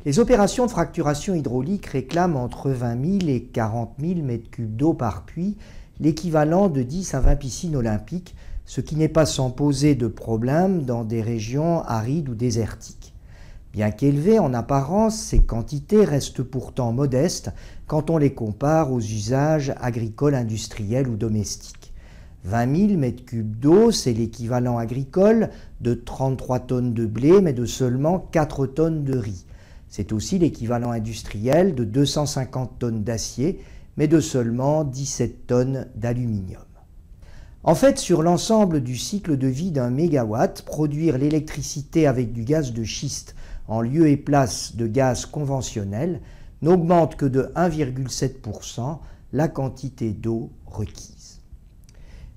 Les opérations de fracturation hydraulique réclament entre 20 000 et 40 000 m3 d'eau par puits, l'équivalent de 10 à 20 piscines olympiques, ce qui n'est pas sans poser de problème dans des régions arides ou désertiques. Bien qu'élevées en apparence, ces quantités restent pourtant modestes quand on les compare aux usages agricoles, industriels ou domestiques. 20 000 m3 d'eau, c'est l'équivalent agricole de 33 tonnes de blé, mais de seulement 4 tonnes de riz. C'est aussi l'équivalent industriel de 250 tonnes d'acier, mais de seulement 17 tonnes d'aluminium. En fait, sur l'ensemble du cycle de vie d'un mégawatt, produire l'électricité avec du gaz de schiste en lieu et place de gaz conventionnel n'augmente que de 1,7% la quantité d'eau requise.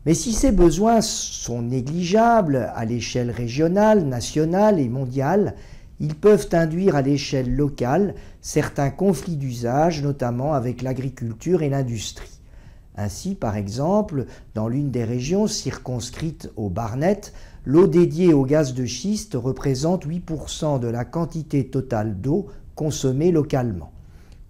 Mais si ces besoins sont négligeables à l'échelle régionale, nationale et mondiale, ils peuvent induire à l'échelle locale certains conflits d'usage, notamment avec l'agriculture et l'industrie. Ainsi, par exemple, dans l'une des régions circonscrites au Barnett, l'eau dédiée au gaz de schiste représente 8% de la quantité totale d'eau consommée localement.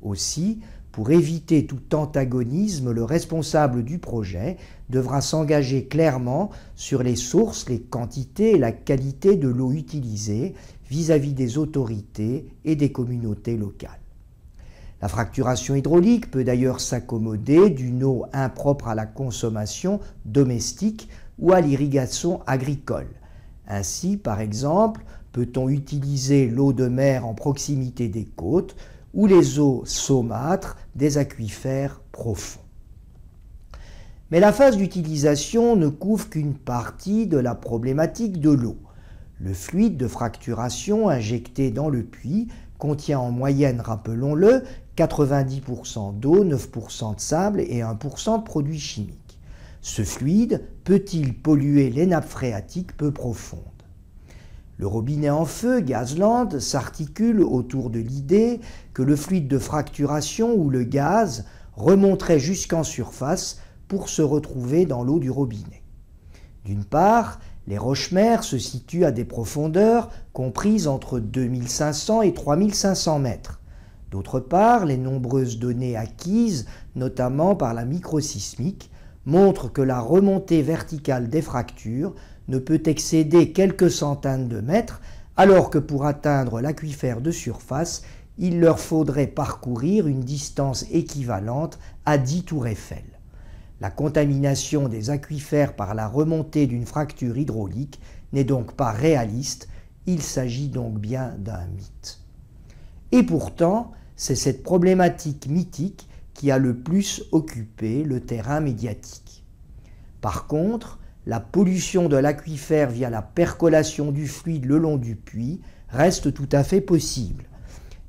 Aussi, pour éviter tout antagonisme, le responsable du projet devra s'engager clairement sur les sources, les quantités et la qualité de l'eau utilisée vis-à-vis des autorités et des communautés locales. La fracturation hydraulique peut d'ailleurs s'accommoder d'une eau impropre à la consommation domestique ou à l'irrigation agricole. Ainsi, par exemple, peut-on utiliser l'eau de mer en proximité des côtes ou les eaux saumâtres des aquifères profonds. Mais la phase d'utilisation ne couvre qu'une partie de la problématique de l'eau. Le fluide de fracturation injecté dans le puits contient en moyenne, rappelons-le, 90% d'eau, 9% de sable et 1% de produits chimiques. Ce fluide peut-il polluer les nappes phréatiques peu profondes? Le robinet en feu, Gazland, s'articule autour de l'idée que le fluide de fracturation ou le gaz remonterait jusqu'en surface pour se retrouver dans l'eau du robinet. D'une part, les roches-mères se situent à des profondeurs comprises entre 2500 et 3500 mètres. D'autre part, les nombreuses données acquises, notamment par la microsismique, montrent que la remontée verticale des fractures ne peut excéder quelques centaines de mètres, alors que pour atteindre l'aquifère de surface, il leur faudrait parcourir une distance équivalente à 10 tours Eiffel. La contamination des aquifères par la remontée d'une fracture hydraulique n'est donc pas réaliste, il s'agit donc bien d'un mythe. Et pourtant, c'est cette problématique mythique qui a le plus occupé le terrain médiatique. Par contre, la pollution de l'aquifère via la percolation du fluide le long du puits reste tout à fait possible.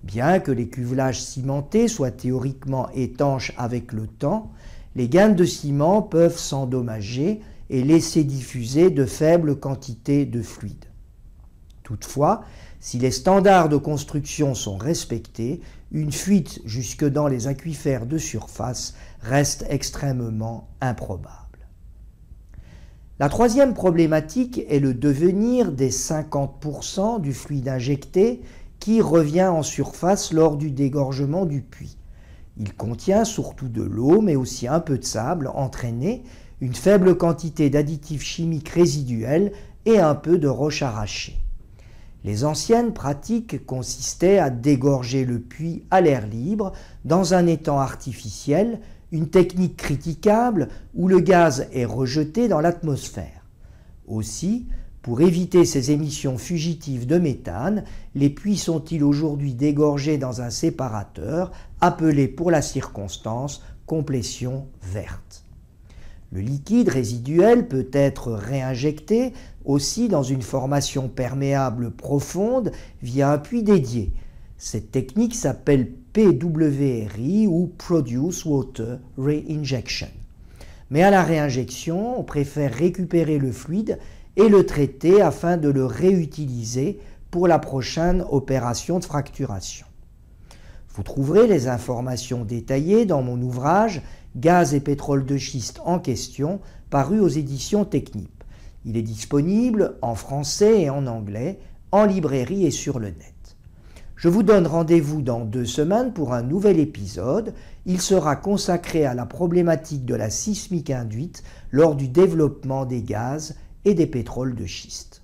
Bien que les cuvelages cimentés soient théoriquement étanches avec le temps, les gaines de ciment peuvent s'endommager et laisser diffuser de faibles quantités de fluide. Toutefois, si les standards de construction sont respectés, une fuite jusque dans les aquifères de surface reste extrêmement improbable. La troisième problématique est le devenir des 50% du fluide injecté qui revient en surface lors du dégorgement du puits. Il contient surtout de l'eau, mais aussi un peu de sable entraîné, une faible quantité d'additifs chimiques résiduels et un peu de roches arrachées. Les anciennes pratiques consistaient à dégorger le puits à l'air libre, dans un étang artificiel, une technique critiquable où le gaz est rejeté dans l'atmosphère. Aussi, pour éviter ces émissions fugitives de méthane, les puits sont-ils aujourd'hui dégorgés dans un séparateur, appelé pour la circonstance complétion verte. Le liquide résiduel peut être réinjecté aussi dans une formation perméable profonde via un puits dédié. Cette technique s'appelle PWRI ou Produce Water Reinjection. Mais à la réinjection, on préfère récupérer le fluide et le traiter afin de le réutiliser pour la prochaine opération de fracturation. Vous trouverez les informations détaillées dans mon ouvrage « Gaz et pétrole de schiste en question » paru aux éditions Technip. Il est disponible en français et en anglais, en librairie et sur le net. Je vous donne rendez-vous dans 2 semaines pour un nouvel épisode. Il sera consacré à la problématique de la sismique induite lors du développement des gaz et des pétroles de schiste.